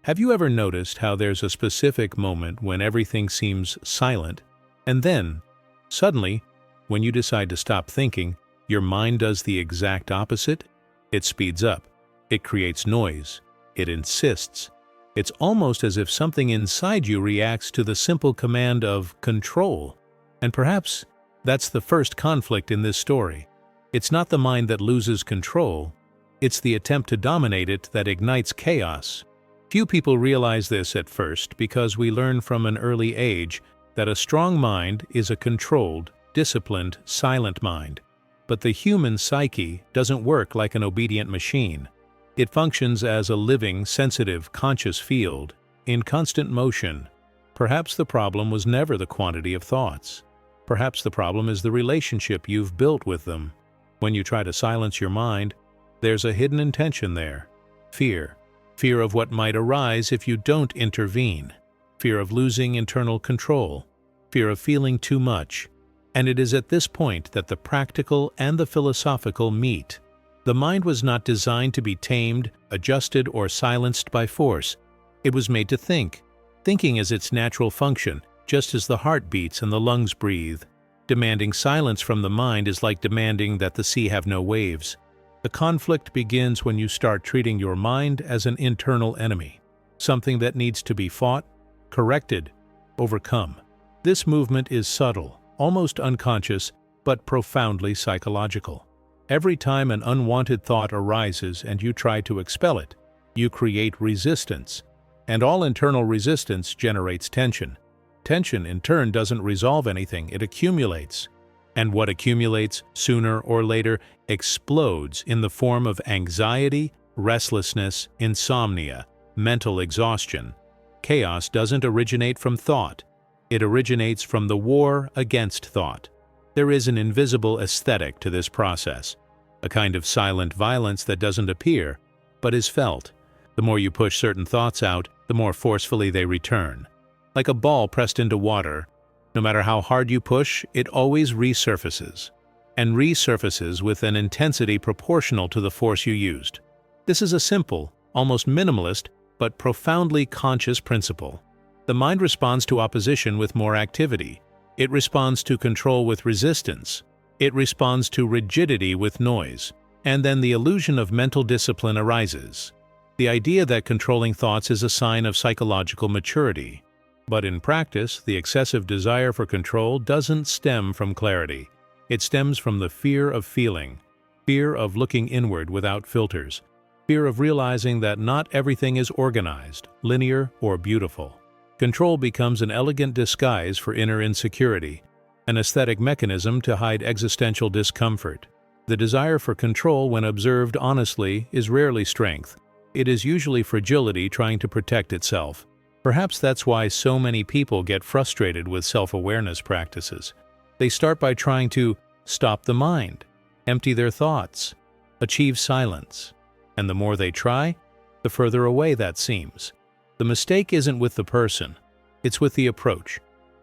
Have you ever noticed how there's a specific moment when everything seems silent, and then, suddenly, when you decide to stop thinking, your mind does the exact opposite? It speeds up. It creates noise. It insists. It's almost as if something inside you reacts to the simple command of control. And perhaps that's the first conflict in this story. It's not the mind that loses control. It's the attempt to dominate it that ignites chaos. Few people realize this at first because we learn from an early age that a strong mind is a controlled, disciplined, silent mind. But the human psyche doesn't work like an obedient machine. It functions as a living, sensitive, conscious field, in constant motion. Perhaps the problem was never the quantity of thoughts. Perhaps the problem is the relationship you've built with them. When you try to silence your mind, there's a hidden intention there. Fear. Fear of what might arise if you don't intervene. Fear of losing internal control. Fear of feeling too much. And it is at this point that the practical and the philosophical meet. The mind was not designed to be tamed, adjusted, or silenced by force. It was made to think. Thinking is its natural function, just as the heart beats and the lungs breathe. Demanding silence from the mind is like demanding that the sea have no waves. The conflict begins when you start treating your mind as an internal enemy, something that needs to be fought, corrected, overcome. This movement is subtle, almost unconscious, but profoundly psychological. Every time an unwanted thought arises and you try to expel it, you create resistance. And all internal resistance generates tension. Tension, in turn, doesn't resolve anything, it accumulates. And what accumulates, sooner or later, explodes in the form of anxiety, restlessness, insomnia, mental exhaustion. Chaos doesn't originate from thought. It originates from the war against thought. There is an invisible aesthetic to this process, a kind of silent violence that doesn't appear, but is felt. The more you push certain thoughts out, the more forcefully they return. Like a ball pressed into water, no matter how hard you push, it always resurfaces, and resurfaces with an intensity proportional to the force you used. This is a simple, almost minimalist, but profoundly conscious principle. The mind responds to opposition with more activity. It responds to control with resistance. It responds to rigidity with noise. And then the illusion of mental discipline arises. The idea that controlling thoughts is a sign of psychological maturity. But in practice, the excessive desire for control doesn't stem from clarity. It stems from the fear of feeling, fear of looking inward without filters, fear of realizing that not everything is organized, linear, or beautiful. Control becomes an elegant disguise for inner insecurity, an aesthetic mechanism to hide existential discomfort. The desire for control, when observed honestly, is rarely strength. It is usually fragility trying to protect itself. Perhaps that's why so many people get frustrated with self-awareness practices. They start by trying to stop the mind, empty their thoughts, achieve silence. And the more they try, the further away that seems. The mistake isn't with the person. It's with the approach.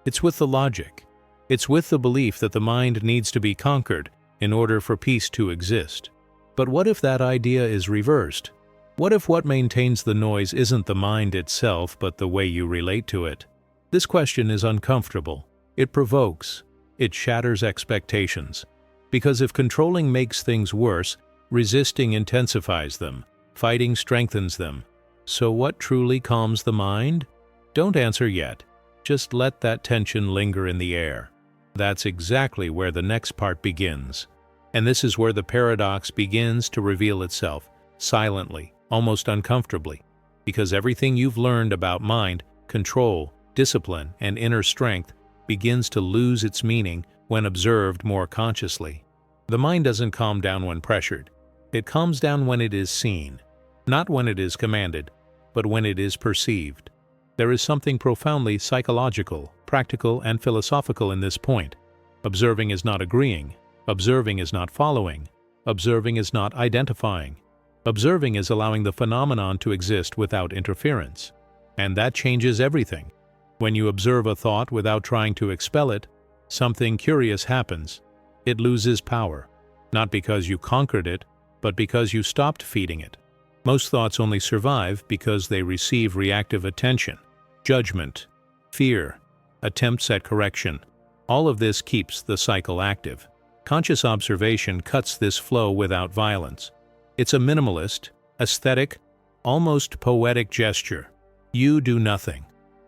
It's with the logic. It's with the belief that the mind needs to be conquered in order for peace to exist. But what if that idea is reversed? What if what maintains the noise isn't the mind itself, but the way you relate to it? This question is uncomfortable. It provokes. It shatters expectations. Because if controlling makes things worse, resisting intensifies them. Fighting strengthens them. So what truly calms the mind? Don't answer yet. Just let that tension linger in the air. That's exactly where the next part begins. And this is where the paradox begins to reveal itself, silently, almost uncomfortably, because everything you've learned about mind, control, discipline, and inner strength begins to lose its meaning when observed more consciously. The mind doesn't calm down when pressured. It calms down when it is seen, not when it is commanded, but when it is perceived. There is something profoundly psychological, practical, and philosophical in this point. Observing is not agreeing. Observing is not following. Observing is not identifying. Observing is allowing the phenomenon to exist without interference. And that changes everything. When you observe a thought without trying to expel it, something curious happens. It loses power, not because you conquered it, but because you stopped feeding it. Most thoughts only survive because they receive reactive attention, judgment, fear, attempts at correction. All of this keeps the cycle active. Conscious observation cuts this flow without violence. It's a minimalist, aesthetic, almost poetic gesture. You do nothing.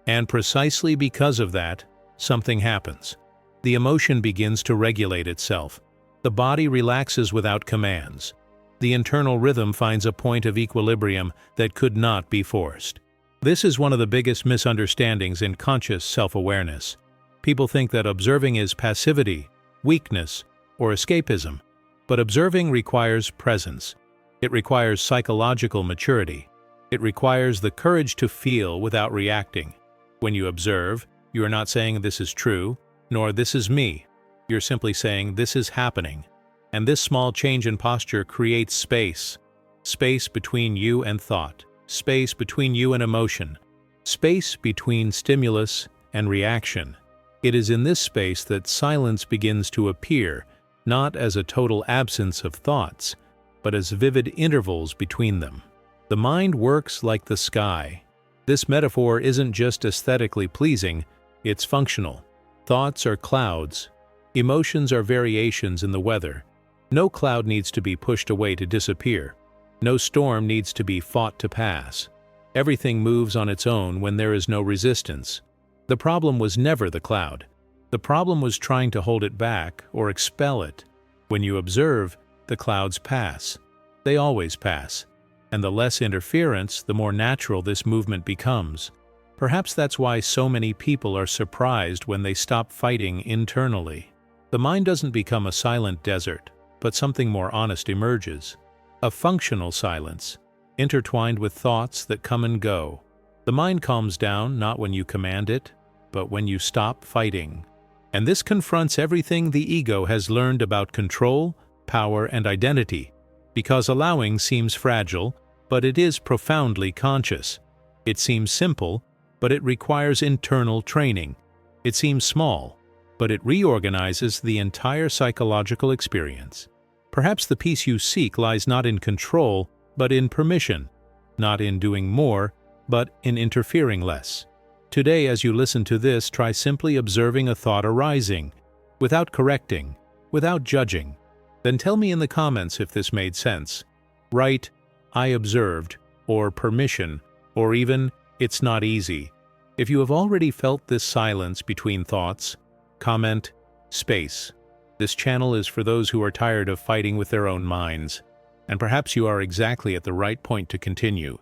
And precisely because of that, something happens. The emotion begins to regulate itself. The body relaxes without commands. The internal rhythm finds a point of equilibrium that could not be forced. This is one of the biggest misunderstandings in conscious self-awareness. People think that observing is passivity, weakness, or escapism. But observing requires presence. It requires psychological maturity. It requires the courage to feel without reacting. When you observe, you are not saying this is true, nor this is me. You're simply saying this is happening. And this small change in posture creates space. Space between you and thought. Space between you and emotion. Space between stimulus and reaction. It is in this space that silence begins to appear, not as a total absence of thoughts, but as vivid intervals between them. The mind works like the sky. This metaphor isn't just aesthetically pleasing, it's functional. Thoughts are clouds. Emotions are variations in the weather. No cloud needs to be pushed away to disappear. No storm needs to be fought to pass. Everything moves on its own when there is no resistance. The problem was never the cloud. The problem was trying to hold it back or expel it. When you observe, the clouds pass. They always pass. And the less interference, the more natural this movement becomes. Perhaps that's why so many people are surprised when they stop fighting internally. The mind doesn't become a silent desert, but something more honest emerges. A functional silence, intertwined with thoughts that come and go. The mind calms down not when you command it, but when you stop fighting. And this confronts everything the ego has learned about control, power, and identity, because allowing seems fragile, but it is profoundly conscious. It seems simple, but it requires internal training. It seems small, but it reorganizes the entire psychological experience. Perhaps the peace you seek lies not in control, but in permission, not in doing more, but in interfering less. Today, as you listen to this, try simply observing a thought arising, without correcting, without judging. Then tell me in the comments if this made sense. Write, "I observed," or "permission," or even, "It's not easy." If you have already felt this silence between thoughts, comment, "Space." This channel is for those who are tired of fighting with their own minds, and perhaps you are exactly at the right point to continue.